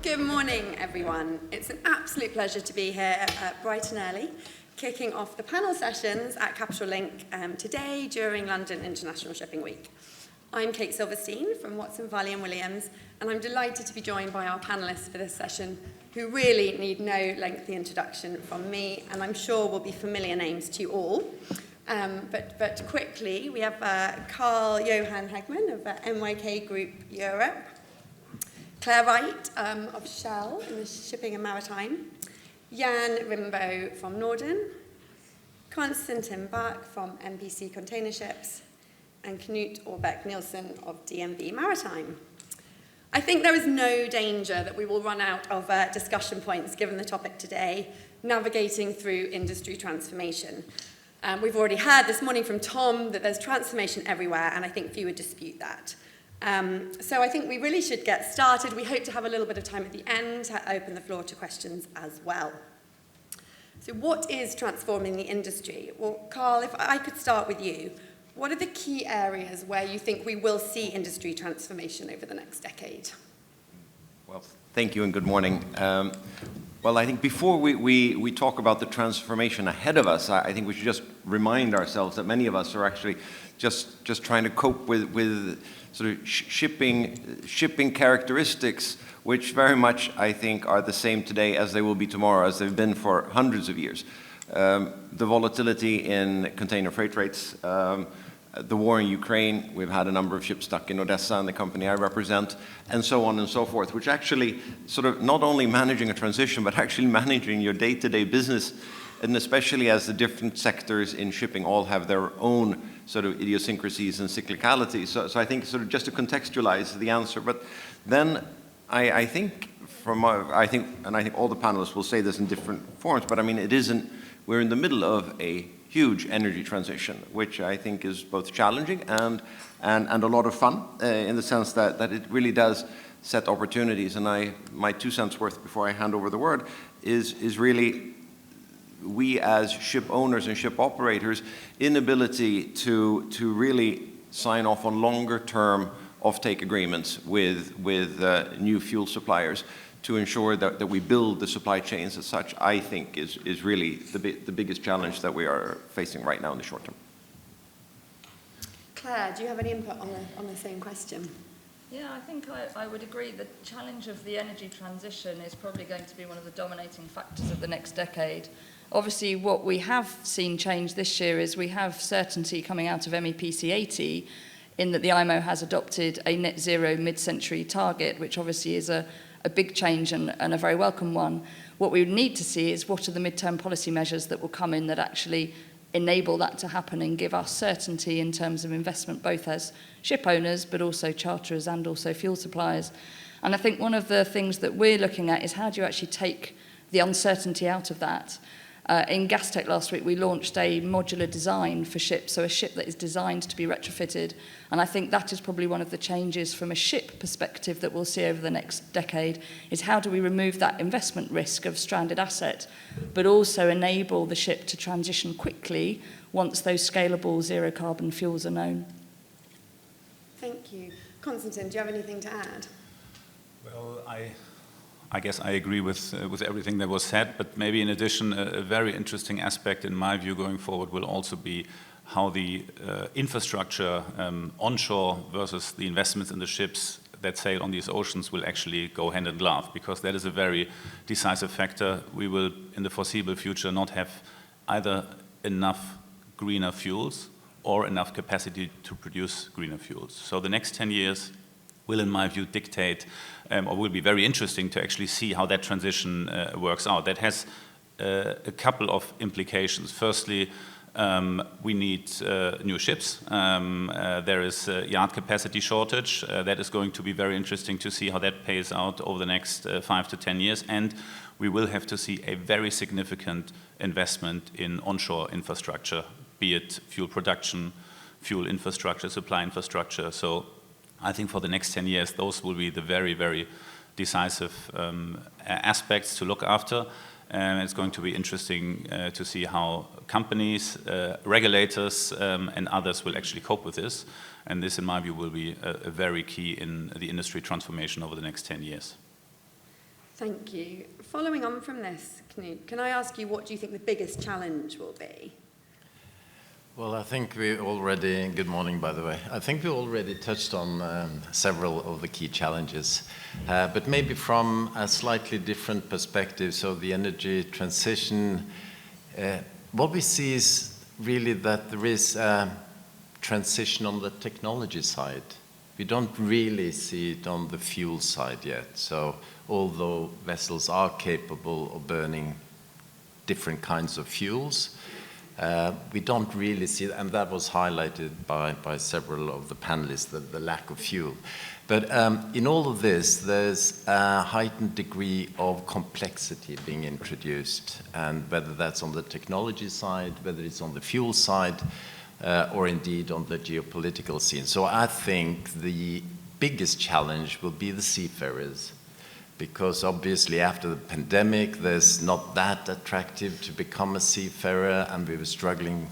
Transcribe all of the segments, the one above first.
Good morning, everyone. It's an absolute pleasure to be here bright and early, kicking off the panel sessions at Capital Link today during London International Shipping Week. I'm Kate Silverstein from Watson, Farley Williams, and I'm delighted to be joined by our panelists for this session, who really need no lengthy introduction from me, and I'm sure will be familiar names to you all. But quickly, we have Carl-Johan Hagman of MYK Group Europe, Wright of Shell in the Shipping and Maritime, Rindbo from Norden, Constantin Baack from MPC Container Ships, and Knut Ørbeck-Nilssen of DNV Maritime. I think there is no danger that we will run out of discussion points given the topic today, navigating through industry transformation. We've already heard this morning from Tom that there's transformation everywhere, and I think few would dispute that. So I think we really should get started. We hope to have a little bit of time at the end to open the floor to questions as well. So what is transforming the industry? Well, Carl, if I could start with you, what are the key areas where you think we will see industry transformation over the next decade? Well, thank you and good morning. Well, I think before we talk about the transformation ahead of us, I think we should just remind ourselves that many of us are actually just trying to cope with sort of shipping characteristics, which very much, I think, are the same today as they will be tomorrow, as they've been for hundreds of years. The volatility in container freight rates, the war in Ukraine, we've had a number of ships stuck in Odessa and the company I represent, and so on and so forth, which actually sort of not only managing a transition, but actually managing your day-to-day business, and especially as the different sectors in shipping all have their own sort of idiosyncrasies and cyclicality. So I think sort of just to contextualize the answer, but then I think all the panelists will say this in different forms, but I mean, we're in the middle of a huge energy transition, which I think is both challenging and a lot of fun in the sense that it really does set opportunities. And my 2 cents worth before I hand over the word is really we as ship owners and ship operators' inability to really sign off on longer term offtake agreements with new fuel suppliers to ensure that we build the supply chains as such, I think is really the biggest challenge that we are facing right now in the short term. Claire, do you have any input on the same question? Yeah, I think I would agree. The challenge of the energy transition is probably going to be one of the dominating factors of the next decade. Obviously, what we have seen change this year is we have certainty coming out of MEPC 80 in that the IMO has adopted a net zero mid-century target, which obviously is a big change and a very welcome one. What we would need to see is what are the midterm policy measures that will come in that actually enable that to happen and give us certainty in terms of investment, both as ship owners, but also charterers and also fuel suppliers. And I think one of the things that we're looking at is how do you actually take the uncertainty out of that? In Gastech last week, we launched a modular design for ships, so a ship that is designed to be retrofitted. And I think that is probably one of the changes from a ship perspective that we'll see over the next decade, is how do we remove that investment risk of stranded asset, but also enable the ship to transition quickly once those scalable zero-carbon fuels are known. Thank you. Constantin, do you have anything to add? Well, I guess I agree with everything that was said, but maybe in addition, a very interesting aspect in my view going forward will also be how the infrastructure onshore versus the investments in the ships that sail on these oceans will actually go hand in glove, because that is a very decisive factor. We will, in the foreseeable future, not have either enough greener fuels or enough capacity to produce greener fuels. So the next 10 years will, in my view, dictate, or will be very interesting to actually see how that transition works out. That has a couple of implications. Firstly, we need new ships. There is a yard capacity shortage. That is going to be very interesting to see how that pays out over the next 5 to 10 years. And we will have to see a very significant investment in onshore infrastructure, be it fuel production, fuel infrastructure, supply infrastructure. So I think for the next 10 years, those will be the very, very decisive aspects to look after. And it's going to be interesting to see how companies, regulators, and others will actually cope with this. And this, in my view, will be a very key in the industry transformation over the next 10 years. Thank you. Following on from this, Knut, can I ask you, what do you think the biggest challenge will be? Well, I think we already, good morning by the way, I think we already touched on several of the key challenges, but maybe from a slightly different perspective. So the energy transition, what we see is really that there is a transition on the technology side. We don't really see it on the fuel side yet. So although vessels are capable of burning different kinds of fuels, we don't really see, and that was highlighted by several of the panelists, the lack of fuel. But in all of this, there's a heightened degree of complexity being introduced, and whether that's on the technology side, whether it's on the fuel side, or indeed on the geopolitical scene. So I think the biggest challenge will be the seafarers, because obviously after the pandemic, there's not that attractive to become a seafarer, and we were struggling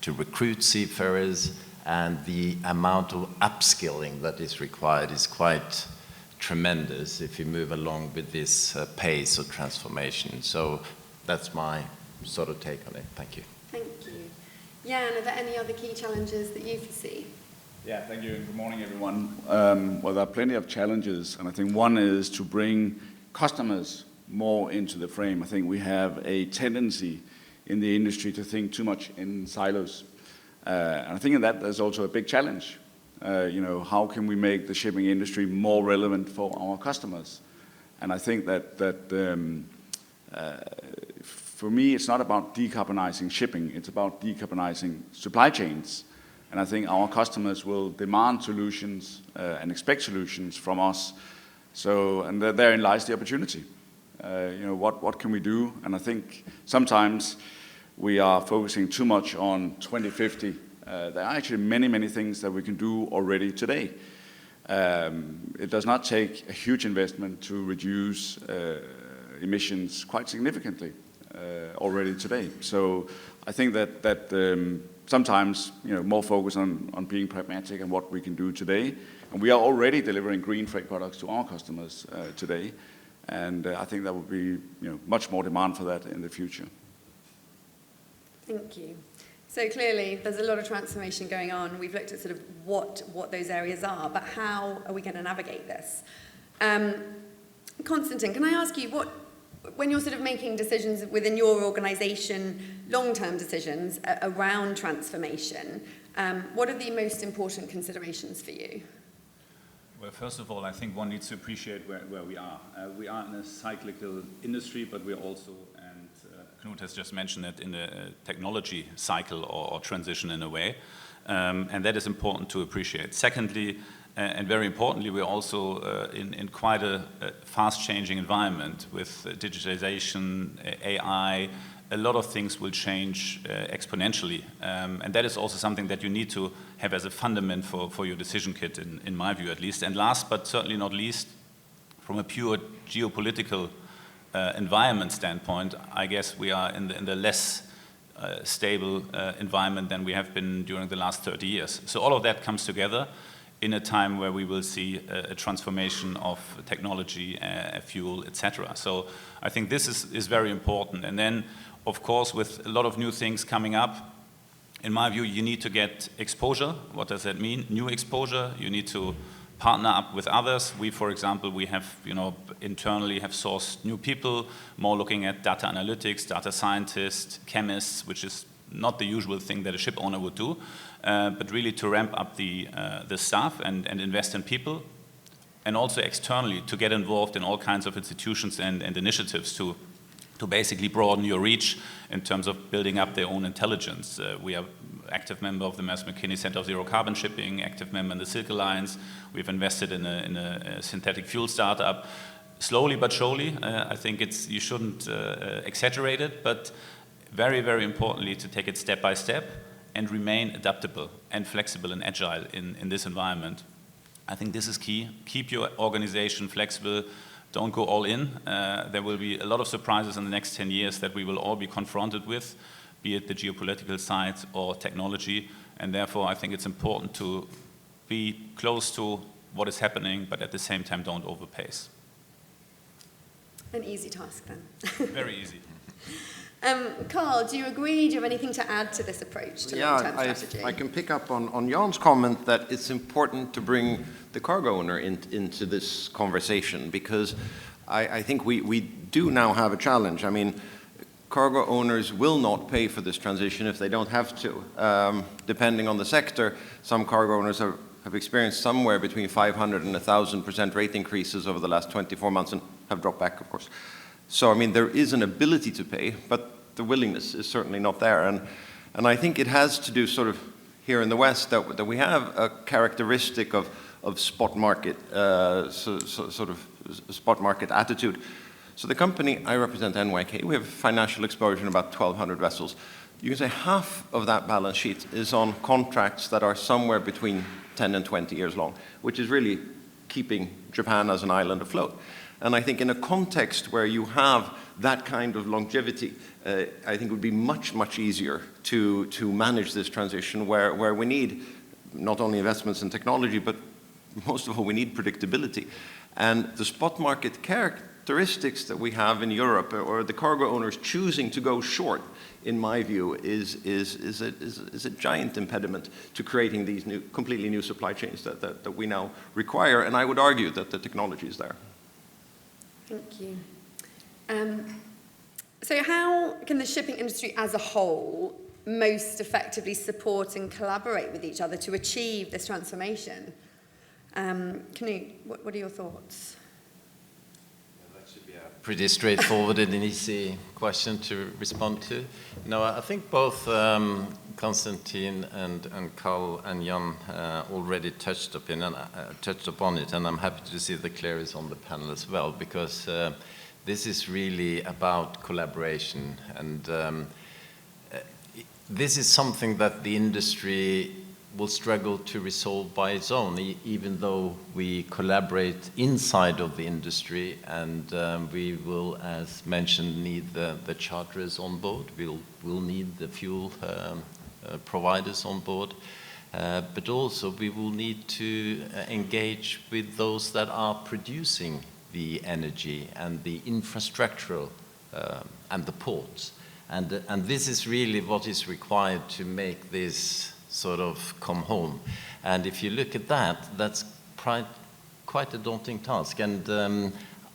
to recruit seafarers, and the amount of upskilling that is required is quite tremendous if you move along with this pace of transformation. So that's my sort of take on it. Thank you. Thank you. Jan, are there any other key challenges that you foresee? Yeah, thank you, and good morning, everyone. Well, there are plenty of challenges, and I think one is to bring customers more into the frame. I think we have a tendency in the industry to think too much in silos. And I think in that there's also a big challenge. How can we make the shipping industry more relevant for our customers? And I think that for me, it's not about decarbonizing shipping, it's about decarbonizing supply chains. And I think our customers will demand solutions and expect solutions from us. So, and therein lies the opportunity. What can we do? And I think sometimes we are focusing too much on 2050. There are actually many things that we can do already today. It does not take a huge investment to reduce emissions quite significantly already today. So I think that sometimes more focus on being pragmatic and what we can do today. And we are already delivering green freight products to our customers today. And I think there will be much more demand for that in the future. Thank you. So clearly there's a lot of transformation going on. We've looked at sort of what those areas are, but how are we going to navigate this? Constantin, can I ask you, when you're sort of making decisions within your organisation, long-term decisions around transformation, what are the most important considerations for you? Well, first of all, I think one needs to appreciate where we are. We are in a cyclical industry, but we're also, and Knut has just mentioned it, in a technology cycle or transition in a way. And that is important to appreciate. Secondly, and very importantly, we're also in quite a fast-changing environment with digitalization, AI. A lot of things will change exponentially. And that is also something that you need to have as a fundament for your decision kit, in my view at least. And last but certainly not least, from a pure geopolitical environment standpoint, I guess we are in the less stable environment than we have been during the last 30 years. So all of that comes together in a time where we will see a transformation of technology, fuel, etc. So I think this is very important. And then, of course, with a lot of new things coming up, in my view, you need to get exposure. What does that mean? New exposure. You need to partner up with others. We, for example, we have, internally have sourced new people, more looking at data analytics, data scientists, chemists, which is not the usual thing that a ship owner would do, but really to ramp up the staff and invest in people, and also externally to get involved in all kinds of institutions and initiatives to basically broaden your reach in terms of building up their own intelligence. We are active member of the Maersk McKinney Center of Zero Carbon Shipping, active member in the Silk Alliance. We've invested in a synthetic fuel startup. Slowly but surely, I think you shouldn't exaggerate it, but very, very importantly to take it step by step and remain adaptable and flexible and agile in this environment. I think this is key. Keep your organization flexible. Don't go all in. There will be a lot of surprises in the next 10 years that we will all be confronted with, be it the geopolitical side or technology. And therefore, I think it's important to be close to what is happening, but at the same time, don't overpace. An easy task then. Very easy. Carl, do you agree? Do you have anything to add to this approach to long-term strategy? I can pick up on Jan's comment that it's important to bring the cargo owner into this conversation, because I think we do now have a challenge. I mean, cargo owners will not pay for this transition if they don't have to. Depending on the sector, some cargo owners have experienced somewhere between 500 and 1,000% rate increases over the last 24 months and have dropped back, of course. So, I mean, there is an ability to pay, but the willingness is certainly not there. And I think it has to do sort of here in the West that we have a characteristic of spot market, sort of spot market attitude. So the company I represent, NYK, we have financial exposure in about 1,200 vessels. You can say half of that balance sheet is on contracts that are somewhere between 10 and 20 years long, which is really keeping Japan as an island afloat. And I think in a context where you have that kind of longevity, I think it would be much, much easier to manage this transition where we need not only investments in technology, but most of all, we need predictability. And the spot market characteristics that we have in Europe, or the cargo owners choosing to go short, in my view, is a giant impediment to creating these completely new supply chains that we now require. And I would argue that the technology is there. Thank you. So how can the shipping industry as a whole most effectively support and collaborate with each other to achieve this transformation? Knut, what are your thoughts? That should be a pretty straightforward and easy question to respond to. No, I think both Constantin and Carl and Jan already touched upon it, and I'm happy to see the Claire is on the panel as well, because this is really about collaboration, and this is something that the industry will struggle to resolve by its own, even though we collaborate inside of the industry, and we will, as mentioned, need the charterers on board. We'll need the fuel providers on board, but also we will need to engage with those that are producing the energy and the infrastructural and the ports. And this is really what is required to make this sort of come home. And if you look at that, that's quite a daunting task. And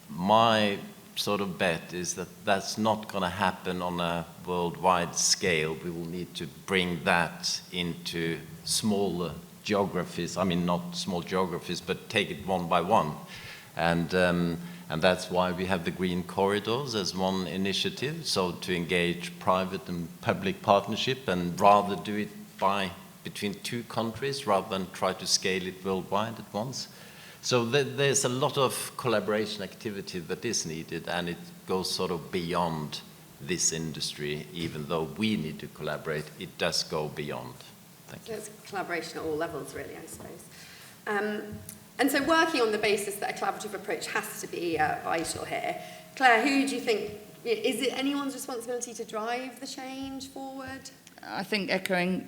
my sort of bet is that that's not going to happen on a worldwide scale. We will need to bring that into smaller geographies. I mean, not small geographies, but take it one by one. And that's why we have the green corridors as one initiative, so to engage private and public partnership and rather do it between two countries rather than try to scale it worldwide at once. So there's a lot of collaboration activity that is needed, and it goes sort of beyond this industry. Even though we need to collaborate, it does go beyond. Thank you. So it's collaboration at all levels, really, I suppose. And so working on the basis that a collaborative approach has to be vital here. Claire, who do you think, is it anyone's responsibility to drive the change forward? I think echoing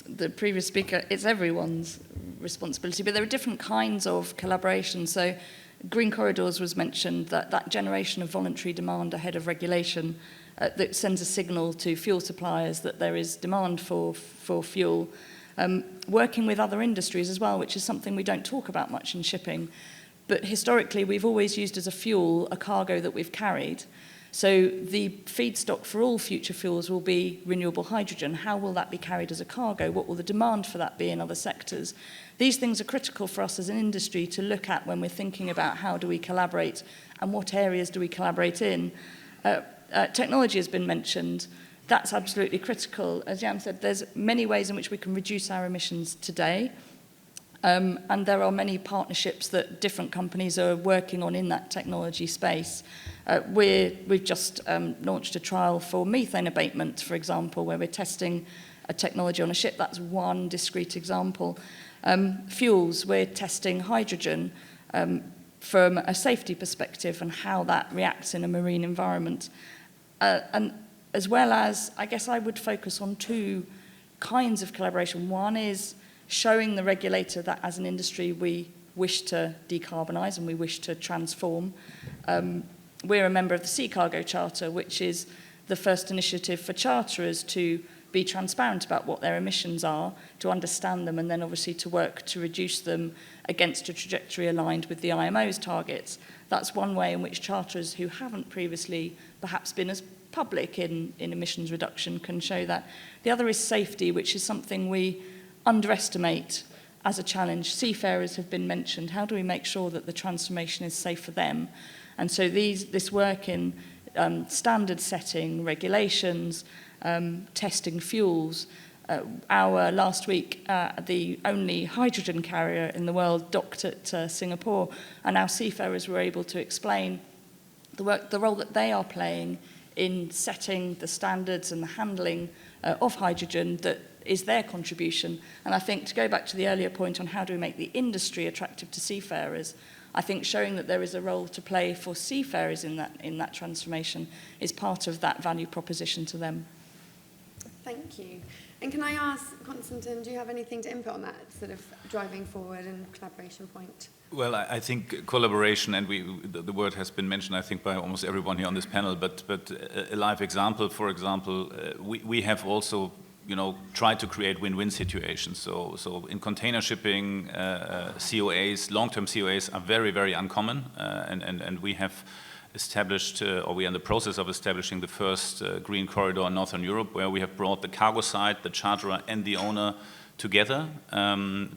the previous speaker, it's everyone's responsibility, but there are different kinds of collaboration. So green corridors was mentioned, that generation of voluntary demand ahead of regulation that sends a signal to fuel suppliers that there is demand for fuel. Working with other industries as well, which is something we don't talk about much in shipping. But historically, we've always used as a fuel a cargo that we've carried. So the feedstock for all future fuels will be renewable hydrogen. How will that be carried as a cargo? What will the demand for that be in other sectors? These things are critical for us as an industry to look at when we're thinking about how do we collaborate and what areas do we collaborate in. Technology has been mentioned. That's absolutely critical. As Jan said, there's many ways in which we can reduce our emissions today. And there are many partnerships that different companies are working on in that technology space. We've just launched a trial for methane abatement, for example, where we're testing a technology on a ship. That's one discrete example. Fuels, we're testing hydrogen from a safety perspective and how that reacts in a marine environment. And as well as, I guess I would focus on two kinds of collaboration. One is showing the regulator that as an industry we wish to decarbonise and we wish to transform. we're a member of the Sea Cargo Charter, which is the first initiative for charterers to be transparent about what their emissions are, to understand them, and then obviously to work to reduce them against a trajectory aligned with the IMO's targets. That's one way in which charterers who haven't previously perhaps been as public in emissions reduction can show that. The other is safety, which is something we underestimate as a challenge. Seafarers have been mentioned. How do we make sure that the transformation is safe for them? And so this work in standard setting, regulations, testing fuels. Last week, the only hydrogen carrier in the world docked at Singapore, and our seafarers were able to explain the role that they are playing in setting the standards and the handling of hydrogen that is their contribution. And I think to go back to the earlier point on how do we make the industry attractive to seafarers, I think showing that there is a role to play for seafarers in that transformation is part of that value proposition to them. Thank you. And can I ask, Constantin, do you have anything to input on that sort of driving forward and collaboration point? Well, I think collaboration, and the word has been mentioned, I think, by almost everyone here on this panel, but a live example, for example, we have also, tried to create win-win situations. So in container shipping, COAs, long-term COAs are very, very uncommon, and we have established, or we are in the process of establishing the first green corridor in Northern Europe, where we have brought the cargo side, the charterer, and the owner together,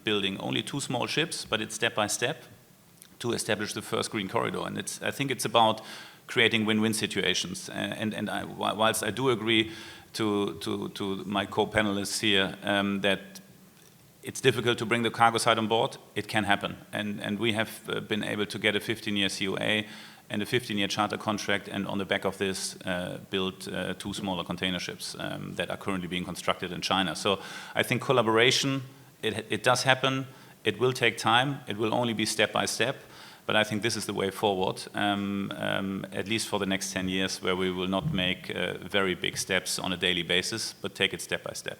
building only 2 small ships, but it's step by step to establish the first green corridor. And I think it's about creating win-win situations. Whilst I do agree to my co-panelists here that it's difficult to bring the cargo side on board, it can happen. And we have been able to get a 15-year COA and a 15-year charter contract, and on the back of this, build 2 smaller container ships that are currently being constructed in China. So I think collaboration, it does happen. It will take time. It will only be step by step. But I think this is the way forward, at least for the next 10 years, where we will not make very big steps on a daily basis, but take it step by step.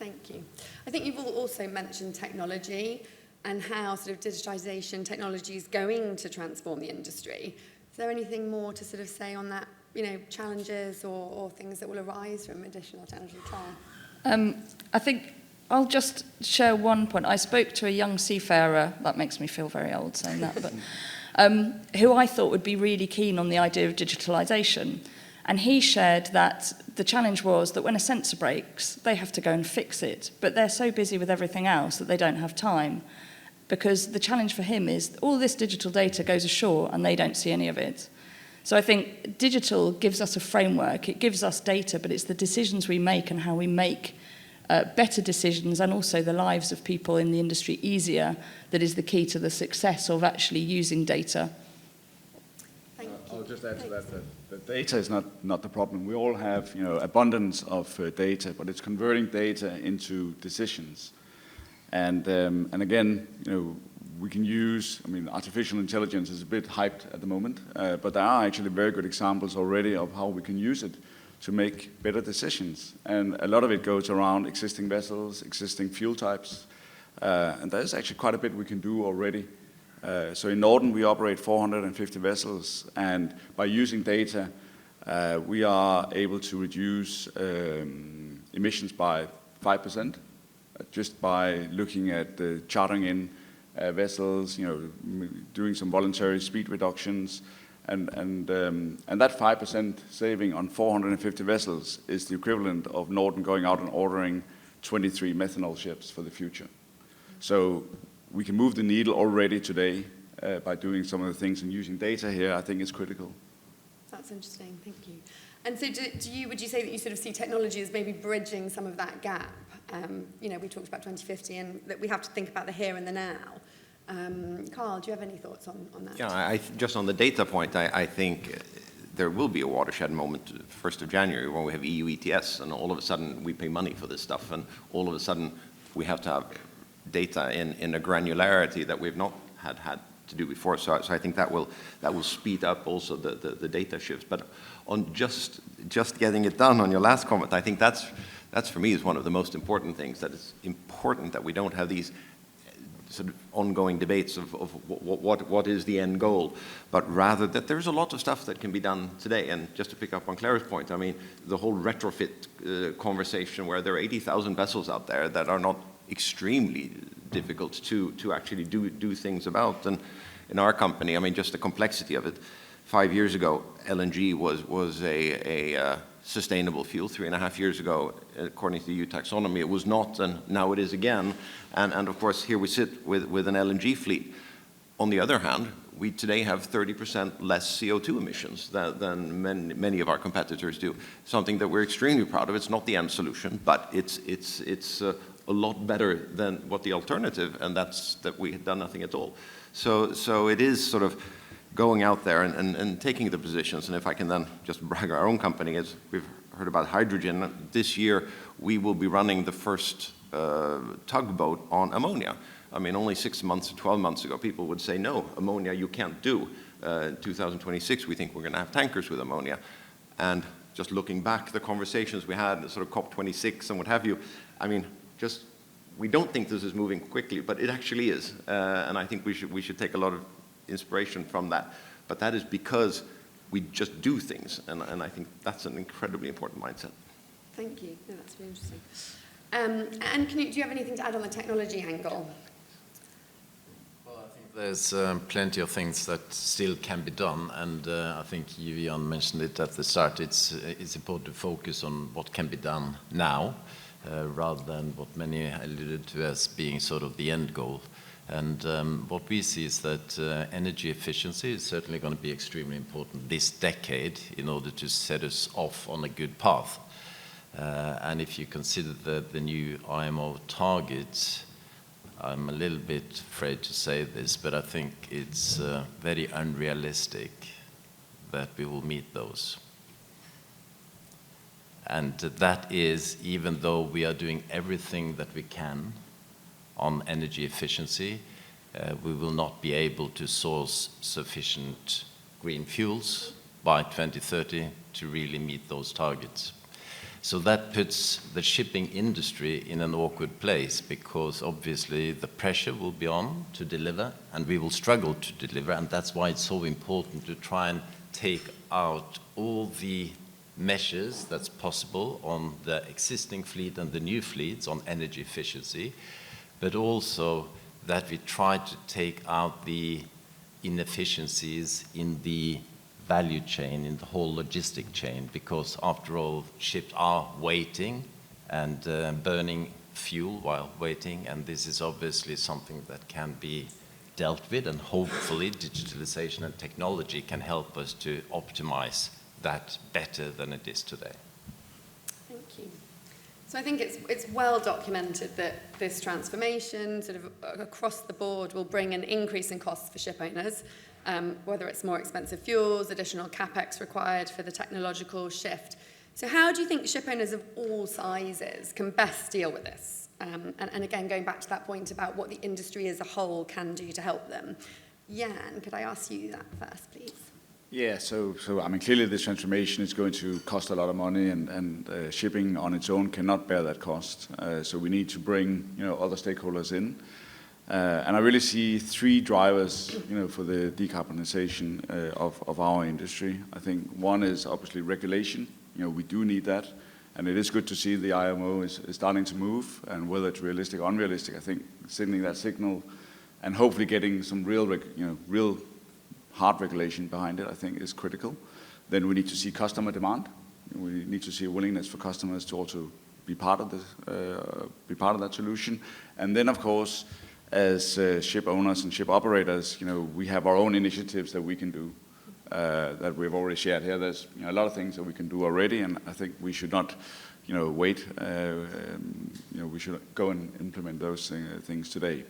Thank you. I think you've also mentioned technology and how sort of digitization technology is going to transform the industry. Is there anything more to sort of say on that, challenges or things that will arise from additional technology? I think I'll just share one point. I spoke to a young seafarer, that makes me feel very old saying that, but who I thought would be really keen on the idea of digitalisation. And he shared that the challenge was that when a sensor breaks, they have to go and fix it, but they're so busy with everything else that they don't have time. Because the challenge for him is all this digital data goes ashore and they don't see any of it. So I think digital gives us a framework, it gives us data, but it's the decisions we make and how we make better decisions, and also the lives of people in the industry easier, that is the key to the success of actually using data. Thank you. I'll just add to that the data is not the problem. We all have abundance of data, but it's converting data into decisions. And again, we can use, artificial intelligence is a bit hyped at the moment, but there are actually very good examples already of how we can use it to make better decisions. And a lot of it goes around existing vessels, existing fuel types, and there's actually quite a bit we can do already. So in Norden, we operate 450 vessels, and by using data, we are able to reduce emissions by 5%. Just by looking at the chartering in vessels, doing some voluntary speed reductions, and that 5% saving on 450 vessels is the equivalent of Norden going out and ordering 23 methanol ships for the future. So we can move the needle already today by doing some of the things, and using data here, I think is critical. That's interesting, thank you. And so would you say that you sort of see technology as maybe bridging some of that gap? We talked about 2050 and that we have to think about the here and the now. Carl, do you have any thoughts on that? Yeah, just on the data point, I think there will be a watershed moment, 1st of January, when we have EU ETS, and all of a sudden we pay money for this stuff, and all of a sudden we have to have data in a granularity that we've not had to do before. So I think that will speed up also the data shifts. But on just getting it done, on your last comment, I think that's for me is one of the most important things, that it's important that we don't have these sort of ongoing debates of what is the end goal, but rather that there's a lot of stuff that can be done today. And just to pick up on Claire's point, I mean, the whole retrofit conversation where there are 80,000 vessels out there that are not extremely difficult to actually do things about. And in our company, I mean, just the complexity of it. 5 years ago, LNG was a sustainable fuel. 3.5 years ago, according to the EU taxonomy, it was not, and now it is again. And of course, here we sit with an LNG fleet. On the other hand, we today have 30% less CO2 emissions than many of our competitors do. Something that we're extremely proud of. It's not the end solution, but it's a lot better than what the alternative, and that's that we had done nothing at all. So it is sort of going out there and taking the positions. And if I can then just brag our own company, as we've heard about hydrogen, this year we will be running the first tugboat on ammonia. I mean, only 6 months or 12 months ago, people would say, no, ammonia you can't do. In 2026, we think we're going to have tankers with ammonia. And just looking back, the conversations we had, sort of COP26 and what have you, I mean, just we don't think this is moving quickly, but it actually is. And I think we should take a lot of inspiration from that. But that is because we just do things. And I think that's an incredibly important mindset. Thank you. No, that's really interesting. And Knut, do you have anything to add on the technology angle? Well, I think there's plenty of things that still can be done, and I think Jan mentioned it at the start. It's important to focus on what can be done now, rather than what many alluded to as being sort of the end goal. And what we see is that energy efficiency is certainly going to be extremely important this decade in order to set us off on a good path. And if you consider the new IMO targets, I'm a little bit afraid to say this, but I think it's very unrealistic that we will meet those. And that is, even though we are doing everything that we can on energy efficiency, we will not be able to source sufficient green fuels by 2030 to really meet those targets. So that puts the shipping industry in an awkward place, because obviously the pressure will be on to deliver, and we will struggle to deliver, and that's why it's so important to try and take out all the measures that's possible on the existing fleet and the new fleets on energy efficiency, but also that we try to take out the inefficiencies in the value chain, in the whole logistic chain, because after all, ships are waiting and burning fuel while waiting, and this is obviously something that can be dealt with, and hopefully digitalization and technology can help us to optimize that better than it is today. Thank you. So I think it's well documented that this transformation sort of across the board will bring an increase in costs for ship owners, whether it's more expensive fuels, additional capex required for the technological shift. So how do you think ship owners of all sizes can best deal with this? And again, going back to that point about what the industry as a whole can do to help them. Jan, could I ask you that first, please? Yeah, so I mean, clearly this transformation is going to cost a lot of money, and shipping on its own cannot bear that cost. So we need to bring, other stakeholders in. And I really see three drivers, for the decarbonization of our industry. I think one is obviously regulation. We do need that, and it is good to see the IMO is starting to move, and whether it's realistic or unrealistic, I think sending that signal and hopefully getting some real hard regulation behind it, I think is critical. Then we need to see customer demand. We need to see a willingness for customers to also be part of that solution. And then, of course, as ship owners and ship operators, we have our own initiatives that we can do that we've already shared here. There's a lot of things that we can do already, and I think we should not, wait. We should go and implement those things today.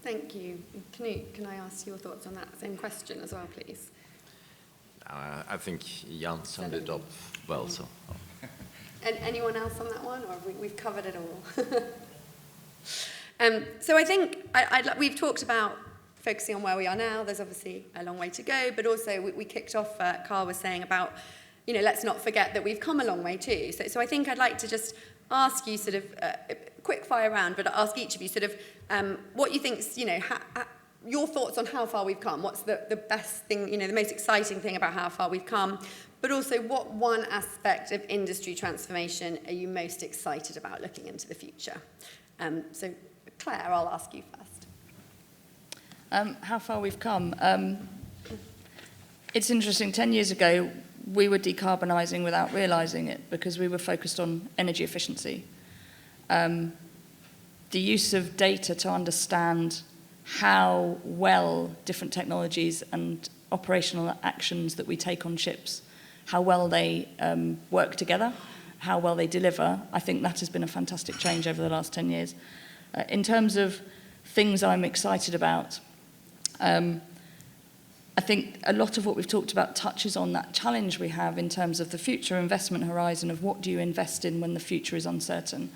Thank you. Knut, can I ask your thoughts on that same question as well, please? I think Jan summed it up well. So. And anyone else on that one, or we've covered it all? So I think we've talked about focusing on where we are now. There's obviously a long way to go, but also we kicked off, Carl was saying about, let's not forget that we've come a long way too. So I think I'd like to just ask you sort of quick fire round, but I'll ask each of you sort of what you think's, your thoughts on how far we've come. What's the best thing, the most exciting thing about how far we've come? But also, what one aspect of industry transformation are you most excited about looking into the future? So, Claire, I'll ask you first. How far we've come. It's interesting, 10 years ago, we were decarbonising without realising it because we were focused on energy efficiency. The use of data to understand how well different technologies and operational actions that we take on ships, how well they work together, how well they deliver, I think that has been a fantastic change over the last 10 years. In terms of things I'm excited about, I think a lot of what we've talked about touches on that challenge we have in terms of the future investment horizon of what do you invest in when the future is uncertain.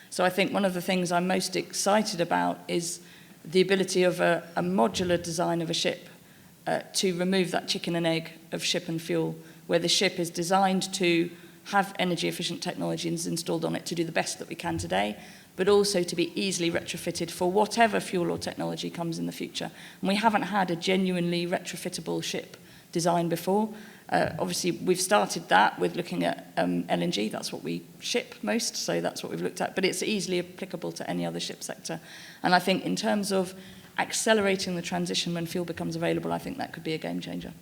So I think one of the things I'm most excited about is the ability of a modular design of a ship to remove that chicken and egg of ship and fuel, where the ship is designed to have energy efficient technologies installed on it to do the best that we can today, but also to be easily retrofitted for whatever fuel or technology comes in the future. And we haven't had a genuinely retrofittable ship design before. Obviously, we've started that with looking at LNG. That's what we ship most, so that's what we've looked at. But it's easily applicable to any other ship sector. And I think in terms of accelerating the transition when fuel becomes available, I think that could be a game changer.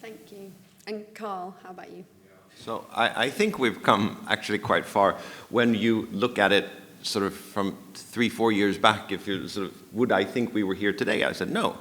Thank you. And Carl, how about you? So I think we've come actually quite far when you look at it sort of from 3-4 years back. If you sort of, would I think we were here today? I said no,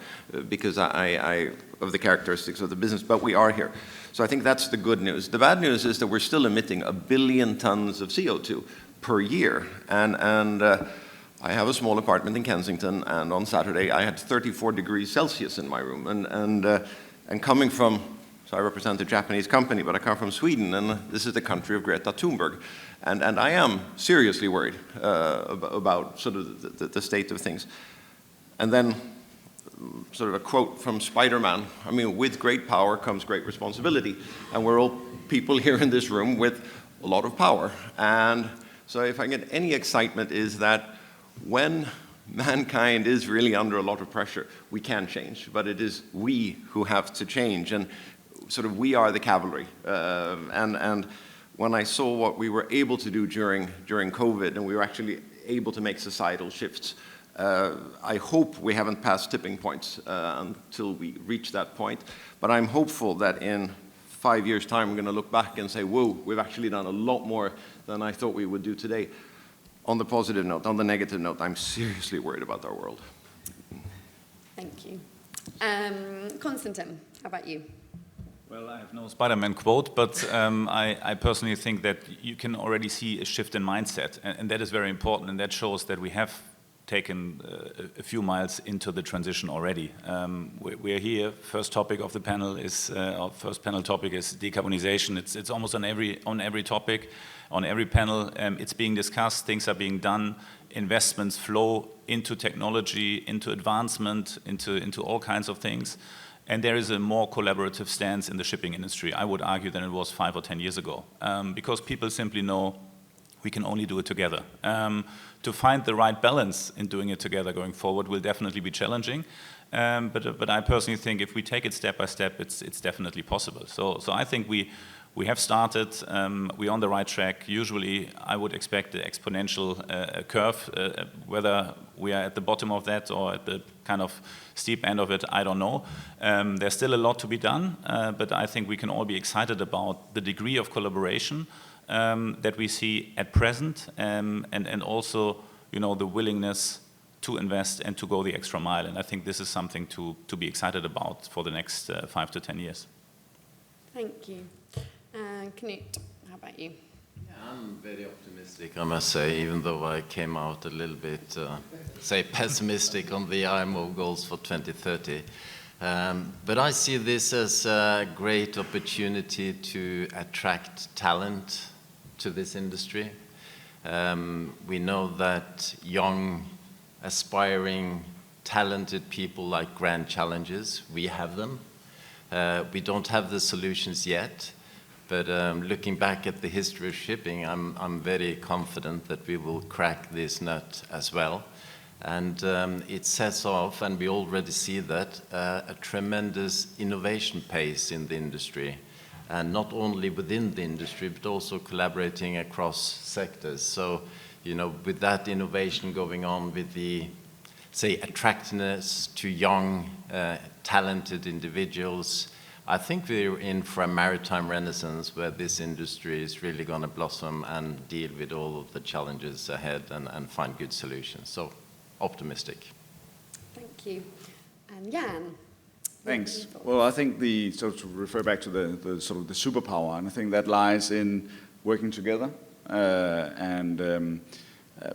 because I of the characteristics of the business, but we are here. So I think that's the good news. The bad news is that we're still emitting 1 billion tons of CO2 per year. And I have a small apartment in Kensington, and on Saturday I had 34 degrees Celsius in my room. And coming from, so I represent a Japanese company, but I come from Sweden, and this is the country of Greta Thunberg. And I am seriously worried about sort of the state of things. And then sort of a quote from Spider-Man, I mean, with great power comes great responsibility. And we're all people here in this room with a lot of power. And so if I get any excitement is that when mankind is really under a lot of pressure, we can change, but it is we who have to change. And sort of we are the cavalry. And when I saw what we were able to do during COVID, and we were actually able to make societal shifts, I hope we haven't passed tipping points until we reach that point. But I'm hopeful that in 5 years' time, we're going to look back and say, whoa, we've actually done a lot more than I thought we would do today. On the positive note, on the negative note, I'm seriously worried about our world. Thank you. Constantin, how about you? Well, I have no Spider-Man quote, but I personally think that you can already see a shift in mindset, and that is very important, and that shows that we have taken a few miles into the transition already. We're here. First topic of the panel is our first panel topic is decarbonization. It's almost on every topic, on every panel. It's being discussed. Things are being done. Investments flow into technology, into advancement, into all kinds of things. And there is a more collaborative stance in the shipping industry, I would argue, than it was 5 or 10 years ago, because people simply know we can only do it together. To find the right balance in doing it together going forward will definitely be challenging, but I personally think if we take it step by step, it's definitely possible. So I think we have started, we're on the right track. Usually I would expect the exponential curve, whether we are at the bottom of that or at the kind of steep end of it, I don't know. There's still a lot to be done, but I think we can all be excited about the degree of collaboration that we see at present, and also, you know, the willingness to invest and to go the extra mile. And I think this is something to be excited about for the next 5 to 10 years. Thank you. Knut, how about you? Yeah, I'm very optimistic, I must say, even though I came out a little bit, say, pessimistic on the IMO goals for 2030. But I see this as a great opportunity to attract talent to this industry. We know that young, aspiring, talented people like grand challenges. We have them. We don't have the solutions yet, But looking back at the history of shipping, I'm very confident that we will crack this nut as well. And it sets off, and we already see that, a tremendous innovation pace in the industry. And not only within the industry, but also collaborating across sectors. So, you know, with that innovation going on, with the, say, attractiveness to young, talented individuals, I think we're in for a maritime renaissance where this industry is really going to blossom and deal with all of the challenges ahead and find good solutions. So, optimistic. Thank you. And Jan? Thanks. Well, I think so to refer back to the sort of the superpower, and I think that lies in working together and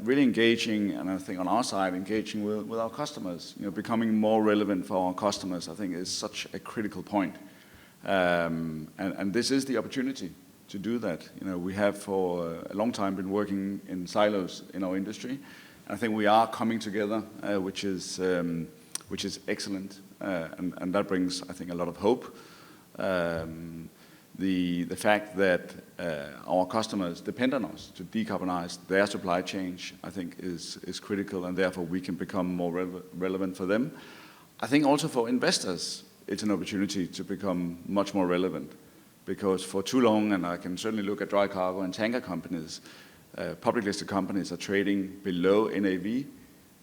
really engaging, and I think on our side, engaging with our customers. You know, becoming more relevant for our customers, I think, is such a critical point. And this is the opportunity to do that. You know, we have for a long time been working in silos in our industry. And I think we are coming together, which is excellent, and that brings, I think, a lot of hope. The fact that our customers depend on us to decarbonize their supply chain, I think, is critical, and therefore we can become more relevant for them. I think also for investors, it's an opportunity to become much more relevant, because for too long, and I can certainly look at dry cargo and tanker companies, public listed companies are trading below NAV.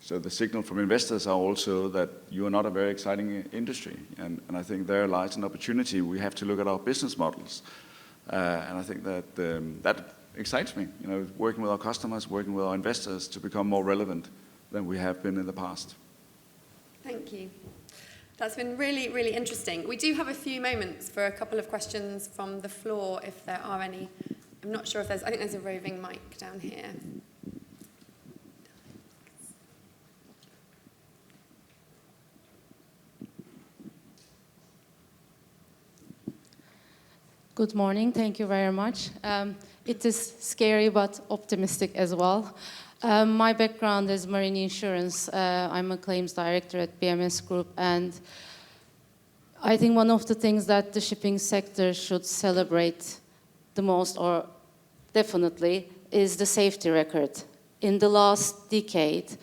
So the signal from investors are also that you are not a very exciting industry. And I think there lies an opportunity. We have to look at our business models. And I think that that excites me, you know, working with our customers, working with our investors to become more relevant than we have been in the past. Thank you. That's been really, really interesting. We do have a few moments for a couple of questions from the floor, if there are any. I'm not sure if I think there's a roving mic down here. Good morning, thank you very much. It is scary but optimistic as well. My background is marine insurance. I'm a claims director at BMS Group, and I think one of the things that the shipping sector should celebrate the most, or definitely, is the safety record. In the last decade,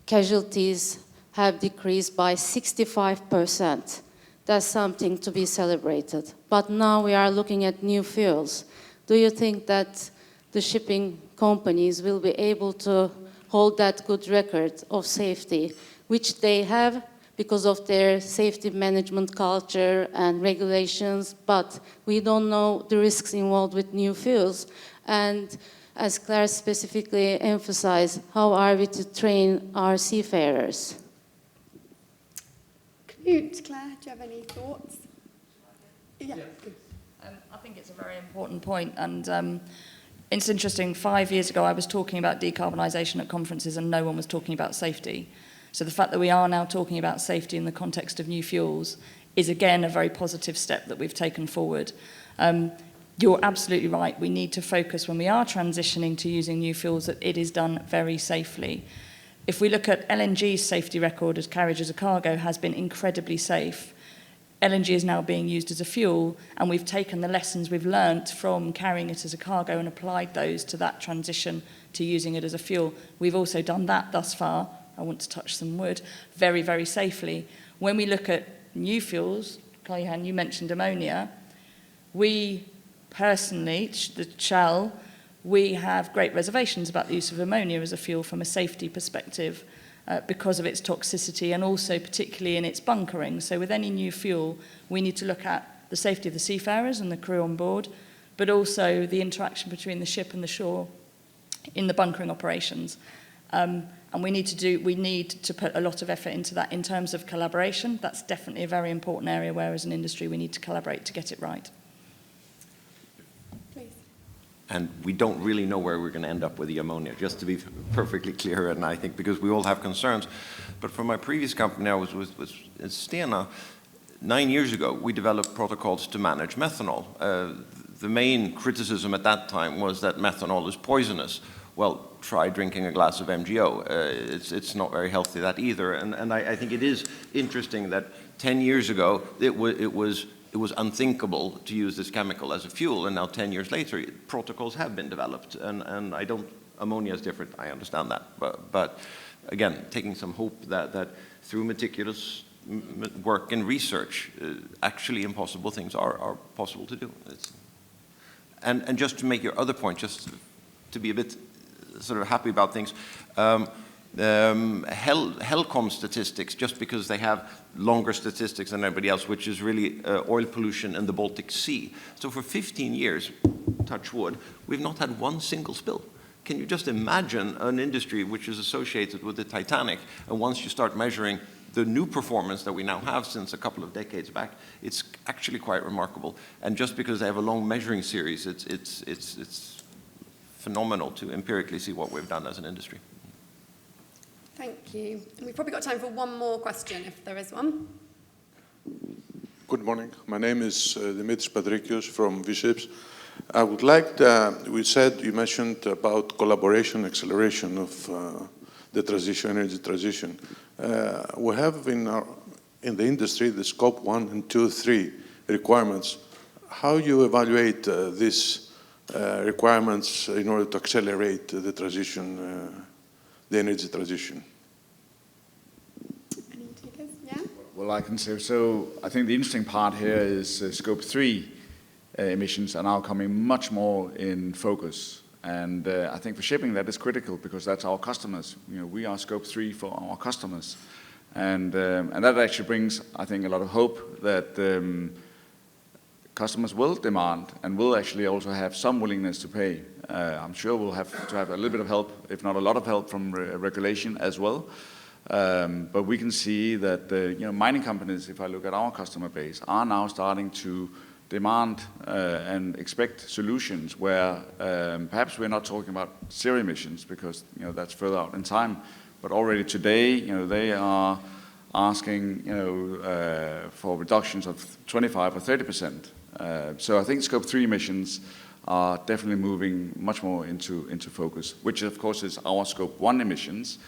casualties have decreased by 65%. That's something to be celebrated. But now we are looking at new fuels. Do you think that the shipping companies will be able to hold that good record of safety, which they have because of their safety management culture and regulations, but we don't know the risks involved with new fuels? And as Claire specifically emphasized, how are we to train our seafarers? Knut, Claire, do you have any thoughts? Yeah. I think it's a very important point, and it's interesting. 5 years ago, I was talking about decarbonisation at conferences, and no one was talking about safety. So the fact that we are now talking about safety in the context of new fuels is, again, a very positive step that we've taken forward. You're absolutely right. We need to focus, when we are transitioning to using new fuels, that it is done very safely. If we look at LNG's safety record as carriage as a cargo, has been incredibly safe. LNG is now being used as a fuel, and we've taken the lessons we've learnt from carrying it as a cargo and applied those to that transition to using it as a fuel. We've also done that thus far, I want to touch some wood, very, very safely. When we look at new fuels, Carl-Johan, you mentioned ammonia, we personally, the Shell, we have great reservations about the use of ammonia as a fuel from a safety perspective because of its toxicity and also particularly in its bunkering. So with any new fuel, we need to look at the safety of the seafarers and the crew on board, but also the interaction between the ship and the shore in the bunkering operations. And we need to put a lot of effort into that in terms of collaboration. That's definitely a very important area where as an industry we need to collaborate to get it right. And we don't really know where we're going to end up with the ammonia, just to be perfectly clear, and I think because we all have concerns. But for my previous company, I was with Stena. 9 years ago, we developed protocols to manage methanol. The main criticism at that time was that methanol is poisonous. Well, try drinking a glass of MGO. It's not very healthy, that either. And I think it is interesting that 10 years ago, it it was unthinkable to use this chemical as a fuel, and now 10 years later, protocols have been developed, and ammonia is different, I understand that, but again, taking some hope that through meticulous work and research, actually impossible things are possible to do. And just to make your other point, just to be a bit sort of happy about things, HELCOM statistics, just because they have longer statistics than everybody else, which is really oil pollution in the Baltic Sea. So for 15 years, touch wood, we've not had one single spill. Can you just imagine an industry which is associated with the Titanic, and once you start measuring the new performance that we now have since a couple of decades back, it's actually quite remarkable. And just because they have a long measuring series, it's phenomenal to empirically see what we've done as an industry. Thank you. We've probably got time for one more question, if there is one. Good morning. My name is Dimitris Patrikios from V-Ships. I would like you mentioned about collaboration, acceleration of the transition, energy transition. We have in the industry the scope 1 and 2, 3 requirements. How you evaluate these requirements in order to accelerate the transition, the energy transition? Any takers? Yeah? Well, I can say, so I think the interesting part here is scope 3 emissions are now coming much more in focus. And I think for shipping that is critical because that's our customers. You know, we are scope 3 for our customers. And that actually brings, I think, a lot of hope that customers will demand and will actually also have some willingness to pay. I'm sure we'll have to have a little bit of help, if not a lot of help from regulation as well. But we can see that mining companies, if I look at our customer base, are now starting to demand and expect solutions where perhaps we're not talking about zero emissions because that's further out in time, but already today they are asking for reductions of 25 or 30%. So I think scope 3 emissions are definitely moving much more into focus, which of course is our scope 1 emissions.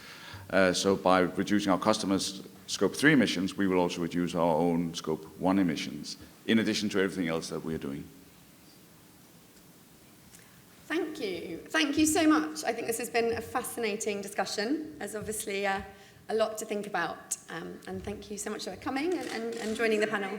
So by reducing our customers' scope 3 emissions, we will also reduce our own scope 1 emissions, in addition to everything else that we are doing. Thank you. Thank you so much. I think this has been a fascinating discussion. There's obviously a lot to think about. And thank you so much for coming and joining the panel.